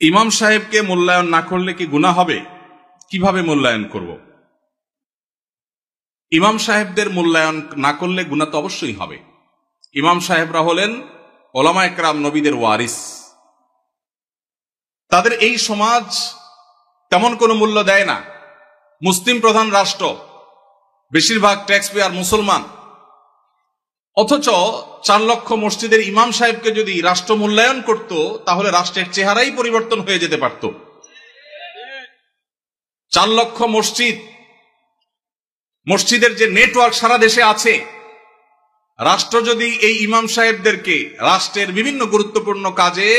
ইমাম সাহেবকে মূল্যায়ন না করলে কি গুনাহ হবে? কিভাবে মূল্যায়ন করব? ইমাম সাহেবদের মূল্যায়ন না করলে গুনাহ তো অবশ্যই হবে। ইমাম সাহেবরা হলেন ওলামায়ে কেরাম, নবীদের ওয়ারিস। তাদের এই সমাজ তেমন কোনো মূল্য দেয় না। মুসলিম প্রধান রাষ্ট্র, বেশিরভাগ ট্যাক্স পেয়ার মুসলমান, অথচ 4 লক্ষ মসজিদের ইমাম সাহেবকে যদি রাষ্ট্র মূল্যায়ন করত তাহলে রাষ্ট্রের চেহারাই পরিবর্তন হয়ে যেতে পারত। 4 লক্ষ মসজিদের যে নেটওয়ার্ক সারা দেশে আছে, রাষ্ট্র যদি এই ইমাম সাহেবদেরকে রাষ্ট্রের বিভিন্ন গুরুত্বপূর্ণ কাজে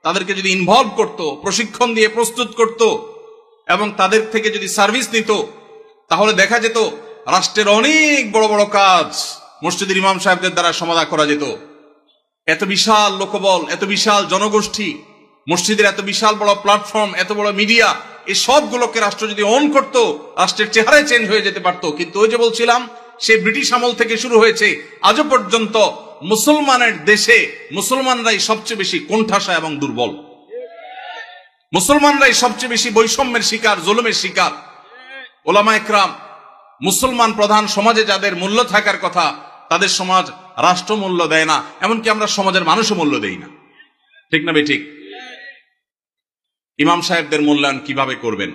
তাদেরকে যদি ইনভলভ করত, প্রশিক্ষণ দিয়ে প্রস্তুত করত এবং তাদের থেকে যদি সার্ভিস নিত, তাহলে দেখা যেত রাষ্ট্রের অনেক বড় বড় কাজ মসজিদের ইমাম সাহেবদের দ্বারা সমাধা করা যেত। এত বিশাল লোকবল, এত বিশাল জনগোষ্ঠী, মসজিদের এত বিশাল বড় প্ল্যাটফর্ম, এত বড় মিডিয়া, এই সবগুলোকে রাষ্ট্র যদি অন করত, রাষ্ট্রের চেহারায় চেঞ্জ হয়ে যেতে পারত। কিন্তু ওই যে বলছিলাম, সে ব্রিটিশ আমল থেকে শুরু হয়েছে, আজও পর্যন্ত মুসলমানের দেশে মুসলমানরাই সবচেয়ে বেশি কোণঠাসা এবং দুর্বল। মুসলমানরাই সবচেয়ে বেশি বৈষম্যের শিকার, জুলুমের শিকার। ওলামায়ে কেরাম, মুসলমান প্রধান সমাজে যাদের মূল্য থাকার কথা, তাদের সমাজ রাষ্ট্র মূল্য দেয় না, এমনকি আমরা সমাজের মানুষও মূল্য দেই না। ঠিক না বেঠিক? ইমাম সাহেবদের মূল্যায়ন কিভাবে করবেন?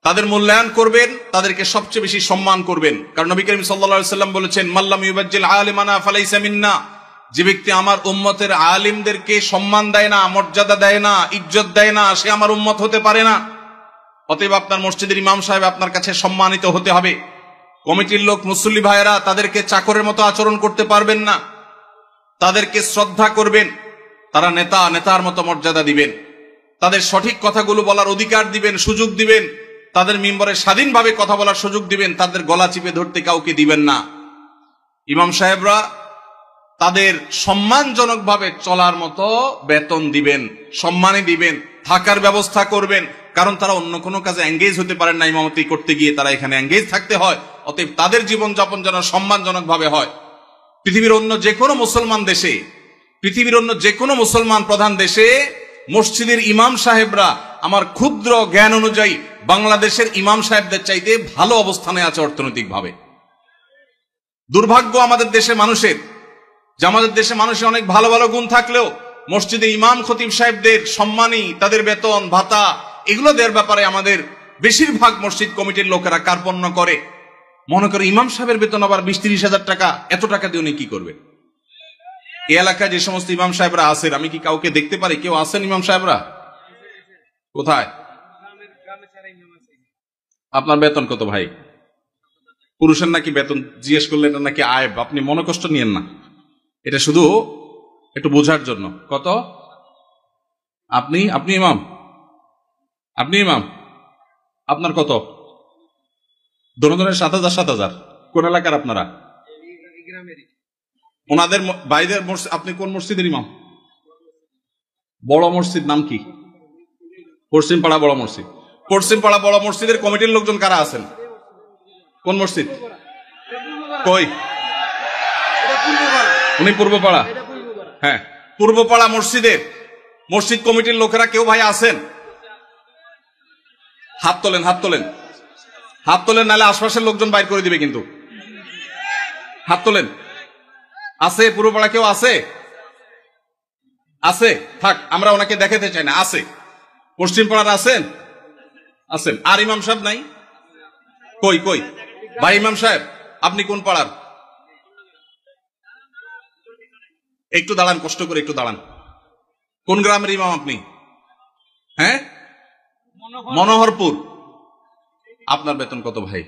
তাদের মূল্যায়ন করবেন, তাদেরকে সবচেয়ে বেশি সম্মান করবেন। কারণ নবী করিম সাল্লাল্লাহু আলাইহি ওয়াসাল্লাম বলেছেন, মাল্লাম ইউবাজ্জিল আলিমানা ফালাইসা মিন্না। যে ব্যক্তি আমার উম্মতের আলিমদেরকে সম্মান দেয় না, মর্যাদা দেয় না, ইজ্জত দেয় না, সে আমার উম্মত হতে পারে না। অতএব আপনার মসজিদের ইমাম সাহেব আপনার কাছে সম্মানিত হতে হবে। কমিটির লোক, মুসল্লি ভাইয়েরা, তাদেরকে চাকরের মতো আচরণ করতে পারবেন না। তাদেরকে শ্রদ্ধা করবেন, তারা নেতার মতো মর্যাদা দিবেন, তাদের সঠিক কথাগুলো বলার অধিকার দিবেন, সুযোগ দিবেন, তাদের মিম্বরে স্বাধীনভাবে কথা বলার সুযোগ দিবেন, তাদের গলা চিপে ধরতে কাউকে দিবেন না। ইমাম সাহেবরা তাদের সম্মানজনকভাবে চলার মতো বেতন দিবেন, সম্মানী দিবেন, থাকার ব্যবস্থা করবেন। কারণ তারা অন্য কোনো কাজে এঙ্গেজ হতে পারেন না, ইমামতি করতে গিয়ে তারা এখানে এঙ্গেজ থাকতে হয়। অতএব তাদের জীবনযাপন যেন সম্মানজনকভাবে হয়। পৃথিবীর অন্য যে কোনো মুসলমান দেশে, পৃথিবীর অন্য যে কোনো মুসলমান প্রধান দেশে মসজিদের ইমাম সাহেবরা আমার ক্ষুদ্র জ্ঞান অনুযায়ী বাংলাদেশের ইমাম সাহেবদের চাইতে ভালো অবস্থানে আছে অর্থনৈতিকভাবে। দুর্ভাগ্য আমাদের দেশে মানুষের, যে আমাদের দেশে মানুষের অনেক ভালো ভালো গুণ থাকলেও মসজিদে ইমাম খতিব সাহেবদের সম্মানী, তাদের বেতন ভাতা, এগুলো দেওয়ার ব্যাপারে আমাদের বেশিরভাগ মসজিদ কমিটির লোকেরা কার্পণ্য করে। মনে করে ইমাম সাহেবের বেতন আবার 20-30 হাজার টাকা, এত টাকা দিয়ে উনি কি করবে? এই এলাকায় যে সমস্ত ইমাম সাহেবরা আছেন, আমি কি কাউকে দেখতে পারি কেউ আছেন ইমাম সাহেবরা? কোথায়? আপনার বেতন কত ভাই? পুরুষের নাকি বেতন জিজ্ঞেস করলে এটা নাকি আয়ব, আপনি মনে কষ্ট নিয়েন না, এটা শুধু একটু বোঝার জন্য। কত? আপনি ইমাম, আপনি ইমাম, আপনার কত? দোনোজনের 7,000। কোন এলাকার আপনারা? ওনাদের বাইরের মসজিদ। আপনি কোন মসজিদের ইমাম? বড় মসজিদ নাম কি? পশ্চিমপাড়া বড় মসজিদ। পশ্চিমপাড়া বড় মসজিদের কমিটির লোকজন কারা আছেন? কোন মসজিদ? কই? উনি পূর্বপাড়া। হ্যাঁ, পূর্বপাড়া মসজিদের মসজিদ কমিটির লোকেরা কেউ ভাই আছেন? হাত তোলেন, হাত তোলেন, হাত তোলেন, নাহলে আশপাশের লোকজন বাইর করে দিবে কিন্তু। হাত তোলেন। আছে পূর্বপাড়া কেউ? আছে? আছে? থাক, আমরা ওনাকে দেখাতে চাই না। আছে? পশ্চিমপাড়ার আছেন? আছেন। আর ইমাম সাহেব নাই? কই কই ভাই ইমাম সাহেব, আপনি কোন পাড়ার? একটু দাঁড়ান, কষ্ট করে একটু দাঁড়ান। কোন গ্রামের ইমাম আপনি? হ্যাঁ, মনোহরপুর। আপনার বেতন কত ভাই?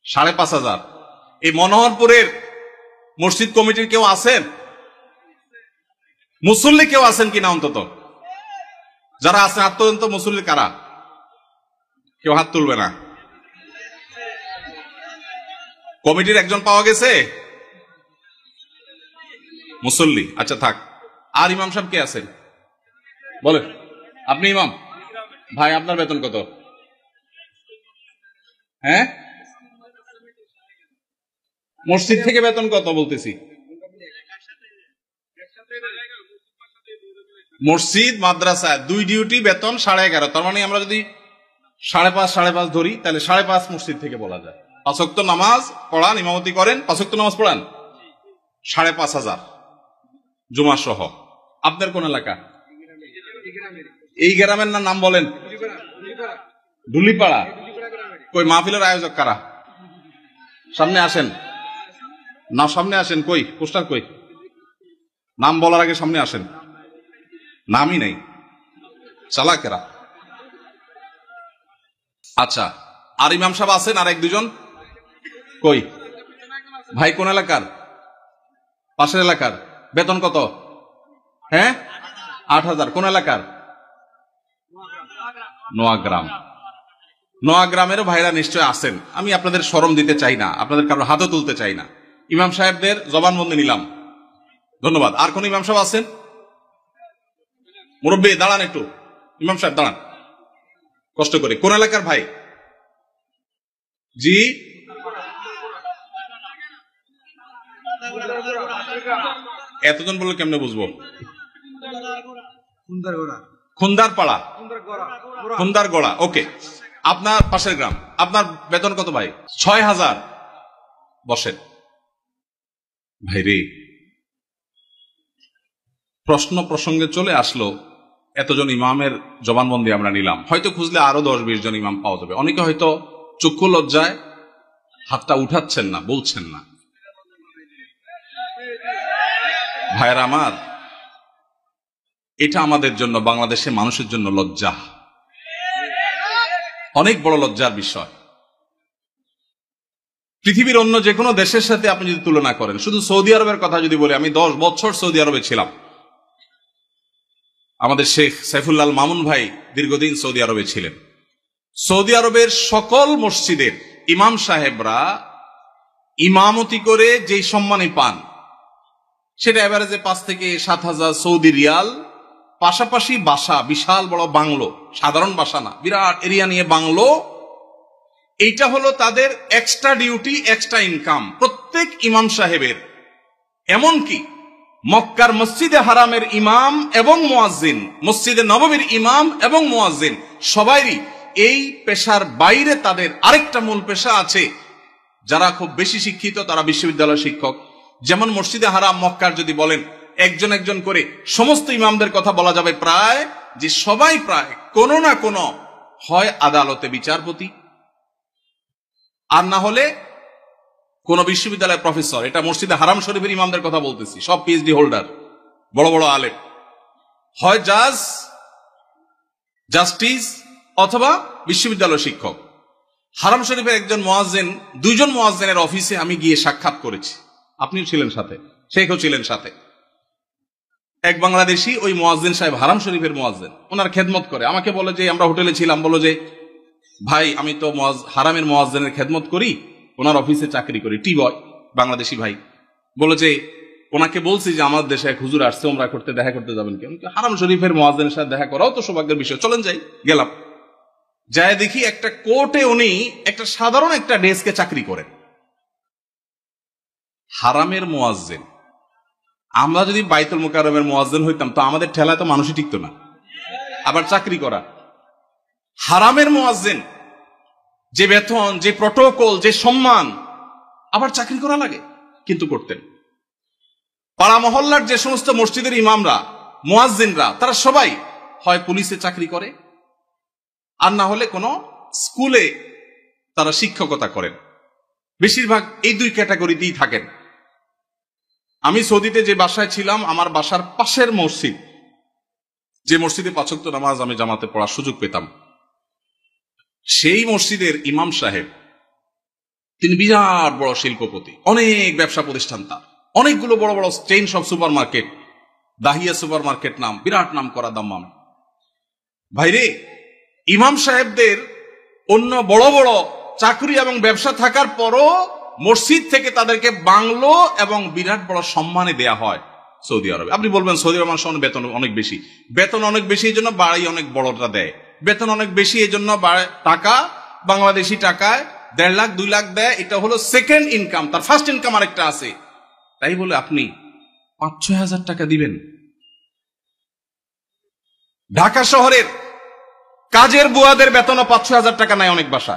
5,500। এই মনোহরপুরের মসজিদ কমিটির কেউ আছেন? মুসল্লি কেউ আছেন কিনা অন্তত? যারা আছেন হাত তোলেন তো। মুসল্লি কারা? কেউ হাত তুলবে না। কমিটির একজন পাওয়া গেছে মুসল্লি। আচ্ছা থাক। আর ইমাম সাহেব কে আছেন বলেন? আপনি ইমাম ভাই, আপনার বেতন কত? হ্যাঁ, মসজিদ থেকে বেতন কত বলতেছি? মসজিদ মাদ্রাসা দুই ডিউটি, বেতন 11.5। তার মানে আমরা যদি 5.5 ধরি তাহলে 5.5 মসজিদ থেকে বলা যায়। 5 ওয়াক্ত নামাজ পড়ান, ইমামতি করেন, 5 ওয়াক্ত নামাজ পড়ান, 5,500 জুমা সহ। আপনার কোন এলাকা? এই গ্রামের নাম বলেন? ডুলিপাড়া। কই মাহফিলের আয়োজক কারা? সামনে আসেন না, সামনে আসেন। কই পোস্টার কই? নাম বলার আগে সামনে আসেন। নামই নাই, চালাকেরা। আচ্ছা, আর ইমাম সাহেব আছেন আর 1-2 জন? কই ভাই? কোন এলাকার? পাশের এলাকার। বেতন কত? হ্যাঁ 8,000। কোন এলাকার? নোয়াগ্রাম। নোয়াগ্রামেরও ভাইরা নিশ্চয় আছেন। আমি আপনাদের শরম দিতে চাই না, আপনাদের কারো হাতও তুলতে চাই না। ইমাম সাহেবদের জবানবন্দি নিলাম, ধন্যবাদ। আর কোন ইমাম সাহেব আছেন? মুরব্বী দাঁড়ান একটু, ইমাম সাহেব দাঁড়ান কষ্ট করে। কোন এলাকার ভাই? জি এতজন বললে কেমনে বুঝবো? খুন্দারপাড়া, খুন্দারগড়া। ওকে, আপনার পাশের গ্রাম। আপনার বেতন কত ভাই? 6,000। বসেন ভাইরে। প্রশ্ন প্রসঙ্গে চলে আসলো, এতজন ইমামের জবানবন্দি আমরা নিলাম, হয়তো খুঁজলে আরো 10-20 জন ইমাম পাওয়া যাবে। অনেকে হয়তো চক্ষু লজ্জায় হাতটা উঠাচ্ছেন না, বলছেন না। ভাইরা আমার, এটা আমাদের জন্য, বাংলাদেশের মানুষের জন্য লজ্জা, অনেক বড় লজ্জার বিষয়। পৃথিবীর অন্য যে কোনো দেশের সাথে আপনি যদি তুলনা করেন, শুধু সৌদি আরবের কথা যদি বলি, আমি 10 বছর সৌদি আরবে ছিলাম। আমাদের শেখ সাইফুল্লাহ মামুন ভাই দীর্ঘদিন সৌদি আরবে ছিলেন। সৌদি আরবের সকল মসজিদের ইমাম সাহেবরা ইমামতি করে যেই সম্মানই পান, সেটা এভারেজে 5 থেকে 7,000 সৌদি রিয়াল। পাশাপাশি বাসা, বিশাল বড় বাংলো, সাধারণ বাসা না, বিরাট এরিয়া নিয়ে বাংলো। এইটা হলো তাদের এক্সট্রা ডিউটি, এক্সট্রা ইনকাম প্রত্যেক ইমাম সাহেবের। এমনকি মক্কার মসজিদে হারামের ইমাম এবং মুয়াজ্জিন, মসজিদে নববীর ইমাম এবং মুয়াজ্জিন, সবাইরই এই পেশার বাইরে তাদের আরেকটা মূল পেশা আছে। যারা খুব বেশি শিক্ষিত তারা বিশ্ববিদ্যালয় শিক্ষক। যেমন মসজিদে হারাম মক্কার যদি বলেন একজন একজন করে সমস্ত ইমামদের কথা বলা যাবে প্রায়, যে সবাই প্রায় কোনো না কোনো হয় আদালতে বিচারপতি, আর না হলে কোন বিশ্ববিদ্যালয়ের প্রফেসর। এটা মসজিদে হারাম শরীফের ইমামদের কথা বলতেছি, সব পিএইচডি হোল্ডার, বড় বড় আলেম। হয় জাজ, জাস্টিস, অথবা বিশ্ববিদ্যালয় শিক্ষক। হারাম শরীফের একজন মুয়াজ্জিন, 2 জন মুয়াজ্জিনের অফিসে আমি গিয়ে সাক্ষাৎ করেছি। আপনিও ছিলেন সাথে, শেখও ছিলেন সাথে। এক বাংলাদেশি ওই মুয়াজ্জিন সাহেব, হারাম শরীফের মুয়াজ্জিন, ওনার খেদমত করে। আমাকে বলে যে, আমরা হোটেলে ছিলাম, বলো যে ভাই আমি তো হারামের মুয়াজ্জিনের খেদমত করি, ওনার অফিসে চাকরি করি, টি বয়, বাংলাদেশি ভাই। বলে যে ওনাকে বলছি যে আমার দেশে এক হুজুর আসছে, ওমরা করতে, দেখা করতে যাবেন কেন? হারাম শরীফের মুয়াজ্জিনের সাথে দেখা করাও তো সৌভাগ্যের বিষয়, চলেন যাই। গেলাম, যায় দেখি একটা কোর্টে উনি একটা সাধারণ একটা ডেস্কে চাকরি করেন, হারামের মুয়াজ্জিন। আমরা যদি বাইতুল মুকাররমের মুয়াজ্জিন হইতাম তো আমাদের ঠেলায় তো মানুষই টিকতো না, আবার চাকরি করা। হারামের মুয়াজ্জিন, যে বেতন, যে প্রটোকল, যে সম্মান, আবার চাকরি করা লাগে, কিন্তু করতেন। পাড়া মহল্লার যে সমস্ত মসজিদের ইমামরা, মুয়াজ্জিনরা, তারা সবাই হয় পুলিশে চাকরি করে, আর না হলে কোন স্কুলে তারা শিক্ষকতা করেন। বেশিরভাগ এই 2 ক্যাটাগরিতেই থাকেন। আমি সৌদিতে যে বাসায় ছিলাম, আমার বাসার পাশের মসজিদ, যে মসজিদে 5 ওয়াক্ত নামাজ আমি জামাতে পড়ার সুযোগ পেতাম, সেই মসজিদের ইমাম সাহেব, তিনি বিরাট বড় শিল্পপতি, অনেক ব্যবসা প্রতিষ্ঠান তার, অনেকগুলো বড় বড় চেইন সব super market, Dahiya super market নাম, বিরাট নাম করা দাম্মাম। ভাইরে, ইমাম সাহেবদের অন্য বড় বড় চাকরি এবং ব্যবসা থাকার পরও মসজিদ থেকে তাদেরকে বাংলো এবং বিরাট বড় সম্মানে দেয়া হয় সৌদি আরবে। আপনি বলবেন সৌদি আরব মানুষের বেতন অনেক বেশি। বেতন অনেক বেশি এই জন্য বাড়ি অনেক বড়টা দেয়। বেতন অনেক বেশি এই জন্য টাকা, বাংলাদেশি টাকায় 1.5 লাখ 2 লাখ দেয়। এটা হলো সেকেন্ড ইনকাম, তার ফার্স্ট ইনকাম আরেকটা আছে। তাই বলে আপনি 5-6 হাজার টাকা দিবেন? ঢাকা শহরের কাজের বুয়াদের বেতনও 5-6 হাজার টাকা নাই অনেক বাসা।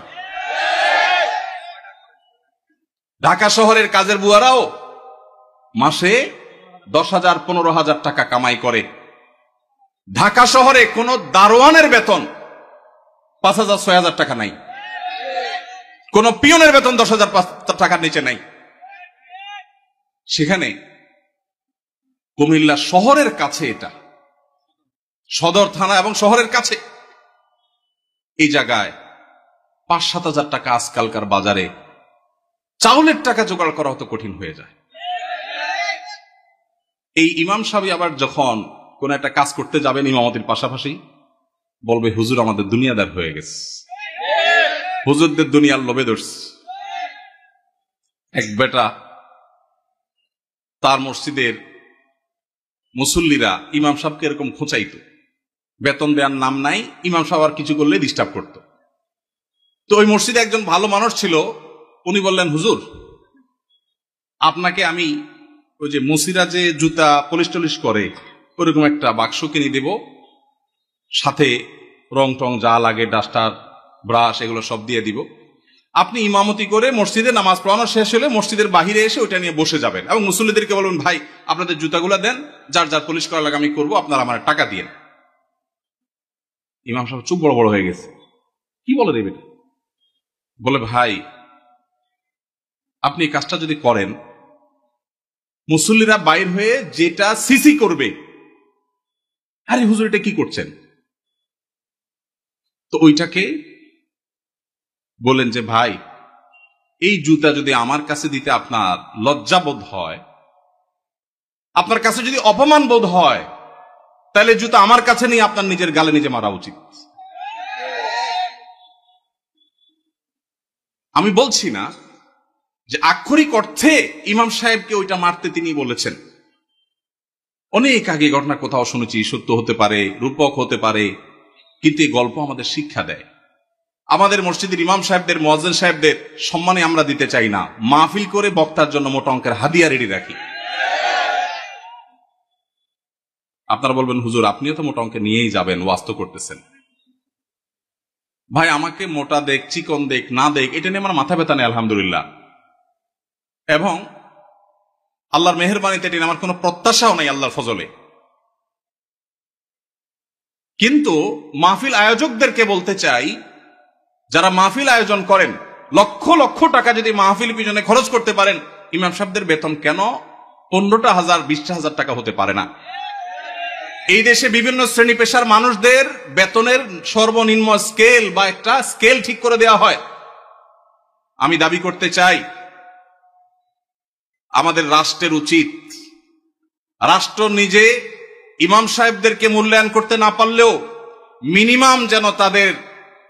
ঢাকা শহরের কাজের বুয়ারাও মাসে 10,000 15,000 টাকা কামাই করে। ঢাকা শহরে কোন দারোয়ানের বেতন 5,000-6,000 টাকা নাই, কোন পিয়নের বেতন 10,000 টাকার নিচে নাই। সেখানে কুমিল্লা শহরের কাছে, এটা সদর থানা এবং শহরের কাছে, এই জায়গায় 5-7 হাজার টাকা আজকালকার বাজারে চাউলের টাকা জোগাড় করা হতো কঠিন হয়ে যায়। এই ইমাম সাহেব আবার যখন কোন একটা কাজ করতে যাবেন ইমামতির পাশাপাশি বলবে, হুজুর আমাদের দুনিয়াদার হয়ে গেছে, হুজুরদের দুনিয়ার লোভে ধরছে। এক বেটা তার মসজিদের মুসল্লিরা ইমাম সাহেবকে এরকম খোঁচাইতো, বেতন দেওয়ার নাম নাই, ইমাম সাহেব আর কিছু করলে ডিস্টার্ব করত। তো ওই মসজিদে একজন ভালো মানুষ ছিল, উনি বললেন, হুজুর আপনাকে আমি ওই যে মুসিরা যে জুতা পলিশ টলিশ করে ওরকম একটা বাক্স কিনে দেব, সাথে রং টং যা লাগে ডাস্টার ব্রাশ এগুলো সব দিয়ে দিব, আপনি ইমামতি করে মসজিদে নামাজ পড়ানো শেষ হলে মসজিদের বাহিরে এসে ওইটা নিয়ে বসে যাবেন এবং মুসল্লিদেরকে বলবেন, ভাই আপনাদের জুতাগুলা দেন, যার যার পলিশ করা লাগে আমি করবো, আপনারা আমার টাকা দিয়ে। ইমাম সাহেব চুপ বড় বড় হয়ে গেছে, কি বলে দেবে? বলে, ভাই আপনি কাজটা যদি করেন, মুসল্লিরা বাইর হয়ে যেটা সিসি করবে, আরে হুজুর এটা কি করছেন? তো ওইটাকে বলেন যে, ভাই এই জুতা যদি আমার কাছে দিতে আপনার লজ্জা বোধ হয়, আপনার কাছে যদি অপমান বোধ হয়, তাহলে জুতা আমার কাছে নিয়ে আপনার নিজের গালে নিজে মারা উচিত। আমি বলছি না যে আক্ষরিক অর্থে ইমাম সাহেবকে ওইটা মারতে তিনি বলেছেন। অনেক আগে ঘটনা কোথাও শুনেছি, সত্য হতে পারে, রূপক হতে পারে, কিন্তু এই গল্প আমাদের শিক্ষা দেয়। আমাদের মসজিদের ইমাম সাহেবদের, মুয়াজ্জিন সাহেবদের সম্মানে আমরা দিতে চাই না, মাহফিল করে বক্তার জন্য মোটা অঙ্কের হাদিয়া রেডি রাখি। আপনারা বলবেন, হুজুর আপনিও তো মোটা অঙ্কে নিয়েই যাবেন, ওয়াস্ত করতেছেন। ভাই আমাকে মোটা দেখ, চিকন দেখ, না দেখ, এটা নিয়ে আমার মাথা ব্যথা নেই আলহামদুলিল্লাহ, এবং আল্লাহর মেহেরবানিতে এটা আমার কোনো প্রত্যাশাও নাই আল্লাহর ফজলে। কিন্তু মাহফিল আয়োজকদেরকে বলতে চাই, যারা মাহফিল আয়োজন করেন, লক্ষ লক্ষ টাকা যদি মাহফিল পিছনে খরচ করতে পারেন, ইমাম সাহেবদের বেতন কেন 15,000 20,000 টাকা হতে পারে না? এই দেশে বিভিন্ন শ্রেণী পেশার মানুষদের বেতনের সর্বনিম্ন স্কেল বা একটা স্কেল ঠিক করে দেওয়া হয়। আমি দাবি করতে চাই, আমাদের রাষ্ট্রের উচিত, রাষ্ট্র নিজে ইমাম সাহেবদেরকে মূল্যায়ন করতে না পারলেও মিনিমাম যেন তাদের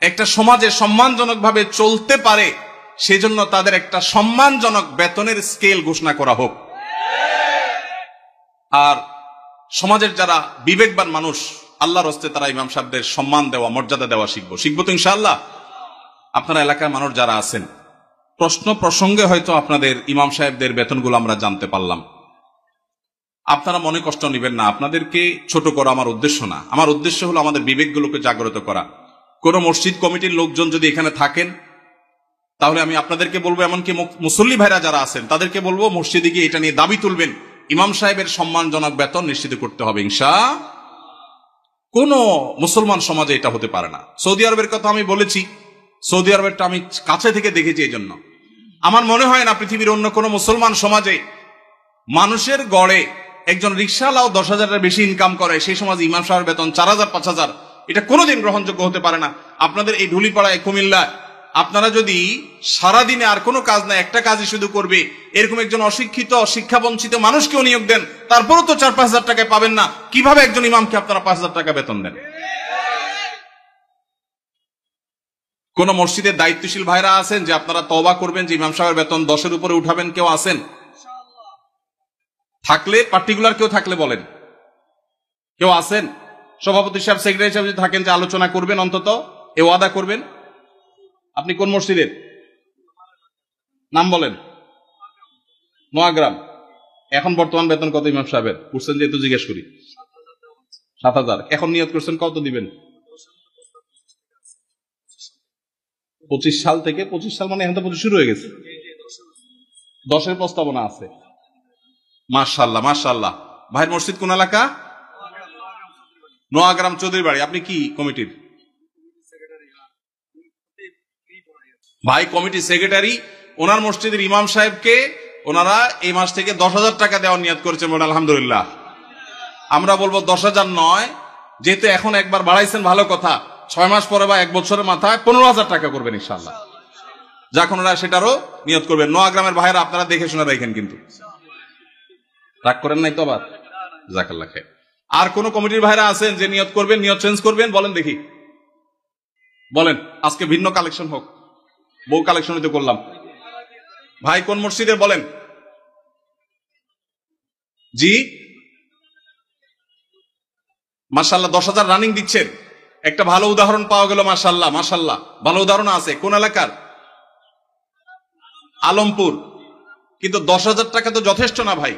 একটা সমাজে সম্মানজনকভাবে চলতে পারে, সেজন্য তাদের একটা সম্মানজনক বেতনের স্কেল ঘোষণা করা হোক। আর সমাজের যারা বিবেকবান মানুষ, আল্লাহর হস্তে তারা ইমাম সাহেবদের সম্মান দেওয়া, মর্যাদা দেওয়া শিখবো তো ইনশাআল্লাহ। আপনারা এলাকার মানুষ যারা আছেন, প্রশ্ন প্রসঙ্গে হয়তো আপনাদের ইমাম সাহেবদের বেতনগুলো আমরা জানতে পারলাম, আপনারা মনে কষ্ট নেবেন না, আপনাদেরকে ছোট করা আমার উদ্দেশ্য না। আমার উদ্দেশ্য হলো আমাদের বিবেকগুলোকে জাগ্রত করা। কোন মসজিদ কমিটির লোকজন যদি এখানে থাকেন, তাহলে আমি আপনাদেরকে বলবো, এমনকি মুসল্লি ভাইরা যারা আছেন তাদেরকে বলবো, মসজিদে গিয়ে এটা নিয়ে দাবি তুলবেন, ইমাম সাহেবের সম্মানজনক বেতন নিশ্চিত করতে হবে ইনশাআল্লাহ। কোন মুসলমান সমাজে এটা হতে পারে না। সৌদি আরবের কথা আমি বলেছি, সৌদি আরবেরটা আমি কাছে থেকে দেখেছি, এই জন্য আমার মনে হয় না পৃথিবীর অন্য কোন মুসলমান সমাজে মানুষের গড়ে একজন রিকশাওয়ালাও 10,000-এর বেশি ইনকাম করে, সেই সমাজে ইমাম সাহেবের বেতন 4,000-5,000, এটা কোনোদিন গ্রহণযোগ্য হতে পারে না। আপনাদের এই ঢুলিপাড়ায়, কুমিল্লা, আপনারা যদি সারাদিনে আর কোনো কাজ না, একটা কাজই শুধু করবে, এরকম একজন অশিক্ষিত, শিক্ষা বঞ্চিত মানুষকেও নিয়োগ দেন, তারপরও তো 4-5 হাজার টাকায় পাবেন না। কিভাবে একজন ইমামকে আপনারা 5,000 টাকা বেতন দেন? কোন মসজিদের দায়িত্বশীল ভাইরা আছেন যে আপনারা তওবা করবেন যে ইমাম সাহেবের বেতন 10-এর উপরে উঠাবেন? কেউ আছেন? থাকলে, পার্টিকুলার কেউ থাকলে বলেন, কেউ আছেন? সভাপতি সাহেব, সেক্রেটারি সাহেব যদি থাকেন যে আলোচনা করবেন, অন্তত এ ওয়াদা করবেন। আপনি কোন মসজিদের নাম বলেন? নোয়াগ্রাম। এখন বর্তমান বেতন কত ইমাম সাহেবের? উঠছেন যেহেতু জিজ্ঞেস করি। 7,000। এখন নিয়ত করছেন কত দিবেন? 25 সাল থেকে। 25 সাল মানে এখন তো 25 শুরু হয়ে গেছে। 10-এর প্রস্তাবনা আছে। মাশাআল্লাহ মাশাআল্লাহ। ভাইয়ের মসজিদ কোন এলাকা? নোয়াগ্রাম চৌধুরী বাড়ি। আপনি কি কমিটির? ভাই কমিটি সেক্রেটারি। ওনার মসজিদের ইমাম সাহেবকে ওনারা এই মাস থেকে 10,000 টাকা দেওয়ার নিয়ত করেছেন। বলে আলহামদুলিল্লাহ। আমরা বলবো 10,000 নয়, যেহেতু এখন একবার বাড়াইছেন ভালো কথা, 6 মাস পরে বা 1 বছরের মাথায় 15,000 টাকা করবেন ইনশাআল্লাহ। যখন ওরা সেটারও নিয়ত করবেন। নোয়াগ্রামের ভাইয়েরা আপনারা দেখে শুনে রাখেন, কিন্তু রাগ করেন নাই তো আবার? জাযাকাল্লাহ খাইর। আর কোন কমিটির ভাইরা আছেন যে নিয়ত করবেন, নিয়ত চেঞ্জ করবেন? বলেন দেখি, বলেন। আজকে ভিন্ন কালেকশন হোক, বউ কালেকশন তো করলাম। ভাই কোন মসজিদের বলেন? জি মাশাআল্লাহ। 10,000 রানিং দিচ্ছেন, একটা ভালো উদাহরণ পাওয়া গেল। মাশাআল্লাহ মাশাআল্লাহ, ভালো উদাহরণ আছে। কোন এলাকার? আলমপুর। কিন্তু 10,000 টাকা তো যথেষ্ট না ভাই।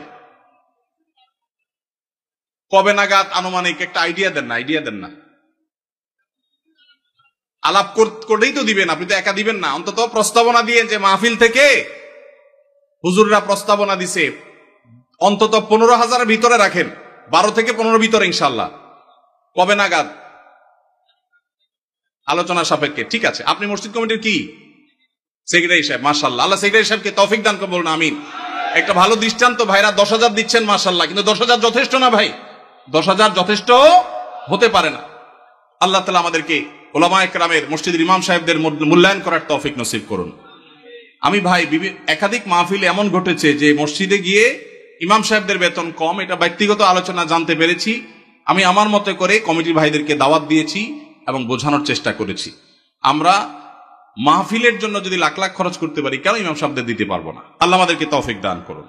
কবে নাগাদ আনুমানিক একটা আইডিয়া দেন না, আইডিয়া দেন না। আলাপ করেই তো দিবেন, আপনি তো একা দিবেন না। অন্তত প্রস্তাবনা দিয়ে, যে মাহফিল থেকে হুজুররা প্রস্তাবনা দিছে, অন্তত 15,000-এর ভিতরে রাখেন, 12 থেকে 15 ভিতরে ইনশাআল্লাহ। কবে নাগাদ? আলোচনা সাপেক্ষে। ঠিক আছে। আপনি মসজিদ কমিটির কি? সেক্রেটারি সাহেব। মাশাআল্লাহ, আল্লাহ সেক্রেটারি সাহেবকে তৌফিক দান করুন, বলুন আমিন। একটা ভালো দৃষ্টান্ত। ভাইরা 10,000 দিচ্ছেন মাশাআল্লাহ, কিন্তু 10,000 যথেষ্ট না ভাই। 10,000 যথেষ্ট হতে পারে না। আল্লাহ তাআলা আমাদেরকে উলামায়ে কেরামের, মসজিদের ইমাম সাহেবদের মূল্যায়ন করার তৌফিক নসিব করুন। আমি ভাই একাধিক মাহফিল এমন ঘটেছে যে মসজিদে গিয়ে ইমাম সাহেবদের বেতন কম, এটা ব্যক্তিগত আলোচনা জানতে পেরেছি। আমি আমার মতে করে কমিটির ভাইদেরকে দাওয়াত দিয়েছি এবং বোঝানোর চেষ্টা করেছি। আমরা মাহফিলের জন্য যদি লাখ লাখ খরচ করতে পারি, কেন ইমাম সাহেবদের দিতে পারবো না? আল্লাহ আমাদেরকে তৌফিক দান করুন।